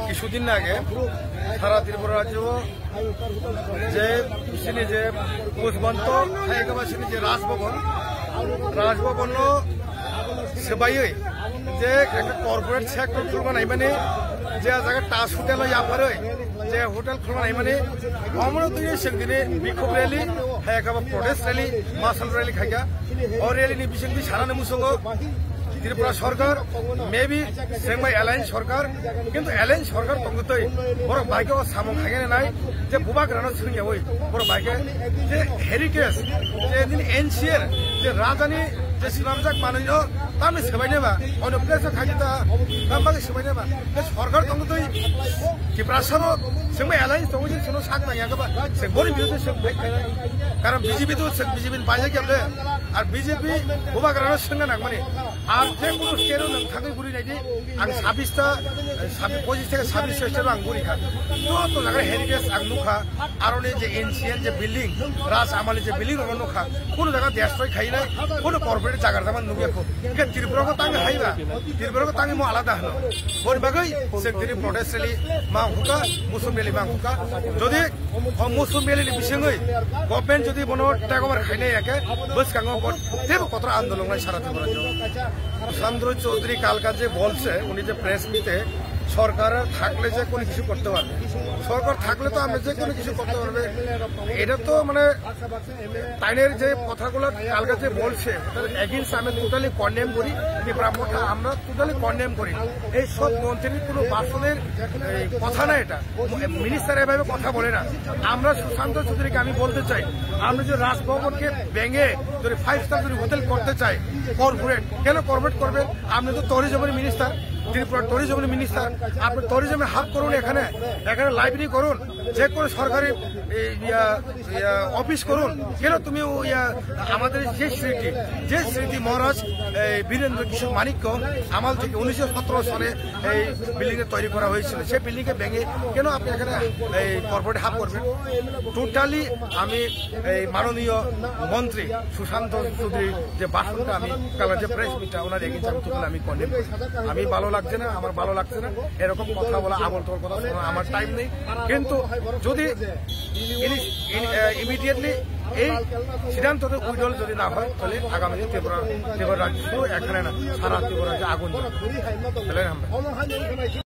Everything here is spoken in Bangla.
কিছুদিন আগে সারা ত্রিপুরা রাজ্য যে যে মুখমন্ত যে রাজভবন সেবাই যে একটা কর্পোরেট সেক্টর খুলবাनाय माने जे जायगा टास होटेल याफारै जे होटेल खुलबानाय माने हमरो दुई सेंदिने बिक्षोभ रैली हायाकाबा प्रोटेस्ट रैली मार्शल रैली खायगा और रैली नि बिसिंगि सारानो मुसंगो त्रिपुरा सरकार मे बी सेंबाय एलायंस सरकार किन्तु एलायंस सरकार तंगतै बर बाइके सामो खायगे नाय जे बुबाक रानो सिंगेवै बर बाइके जे हेरिटेज जे दिन एनसीआर जे राजानि जे सिलामजाक मानिनो तामि सेबायनोबा अन प्लेस खायगिता तामबागे सेबायनोबा जे सरकार तंगतै त्रिपुरा सरो सेंबाय एलायंस तंगजि सनो साक नायागबा से बरि बिरुद्धे से खायना कारण बीजेपी तो बीजेपी बाजे केबले और बीजेपी बुबाक रानो सिंगा नागमानि আর যে কোনো স্টেরও নথাকে গুরি নাইদি আং 26টা 25 থেকে 26 স্টেরও আং গুরি খা তো জায়গা হেরিটেজ আং নুখা আরনে যে এনসিএন যে বিল্ডিং রাজ আমালি যে বিল্ডিং রনো নুখা কোন জায়গা দেশই খাই নাই কোন কর্পোরেট জায়গা জামান নুগেখো কে ত্রিপুরাকে তাঙ্গে হাইবা ত্রিপুরাকে তাঙ্গে মো আলাদা হলো বড় বাগৈ সেক্টরি প্রটেস্ট রেলি মা হুকা মুসুম রেলি মা হুকা যদি মুসুম রেলি বিসঙ্গই গভর্নমেন্ট যদি বনো টেকওভার খাইনাই একে বস কাঙ্গ যেবো কতরা আন্দোলন নাই সারা ত্রিপুরা সুশান্ত চৌধুরী কালকা যে বলছে উনি যে প্রেস মিটে সরকার থাকলে যে কোনো কিছু করতে পারবে সরকার থাকলে তো আমরা যে কোনো কিছু করতে পারবে এটা তো মানে তাইনের যে কথাগুলো কালকা যে বলছে এগেইনস্ট আমি টোটালি কন্ডেম করি আমরা টোটালি কন্ডেম করি এই সব মন্ত্রীর কোনো বাসনের কথা না এটা মিনিস্টার এভাবে কথা বলে না আমরা সুশান্ত চৌধুরীকে আমি বলতে চাই আমরা যে রাজভবনকে ভেঙে যদি 5 স্টার যদি হোটেল করতে চাই কর্পোরেট কেন কর্পোরেট করবে আপনি তো ট্যুরিজমের মিনিস্টার ত্রিপুরা ট্যুরিজমের মিনিস্টার আপনি ট্যুরিজমে হাব করুন এখানে লাইব্রেরি করুন যে কোনো সরকারি অফিস করুন কেন তুমি আমাদের যে স্মৃতি মহারাজ বীরেন্দ্র কিশোর মানিক্য আমাল থেকে 1917 সালে এই বিল্ডিং তৈরি করা হয়েছিল সেই বিল্ডিং কে ভেঙে কেন আপনি এখানে এই কর্পোরেট হাব করবেন টোটালি আমি এই মাননীয় মন্ত্রী সুশান্ত চৌধুরী যে ভাষণটা আমি কাল যে প্রেস মিটটা ওনার এগেইনস্ট আমি টোটালি আমি কন্ডেম আমি ভালো লাগছে না আমার ভালো লাগছে না এরকম কথা বলা আমল তোর কথা শোনা আমার টাইম নেই কিন্তু যদি ইমিডিয়েটলি এই সিদ্ধান্তটা উইডল যদি না হয় তাহলে আগামী ত্রিপুরা রাজ্য এখানে না সারা ত্রিপুরা রাজ্যে আগুন জ্বলবে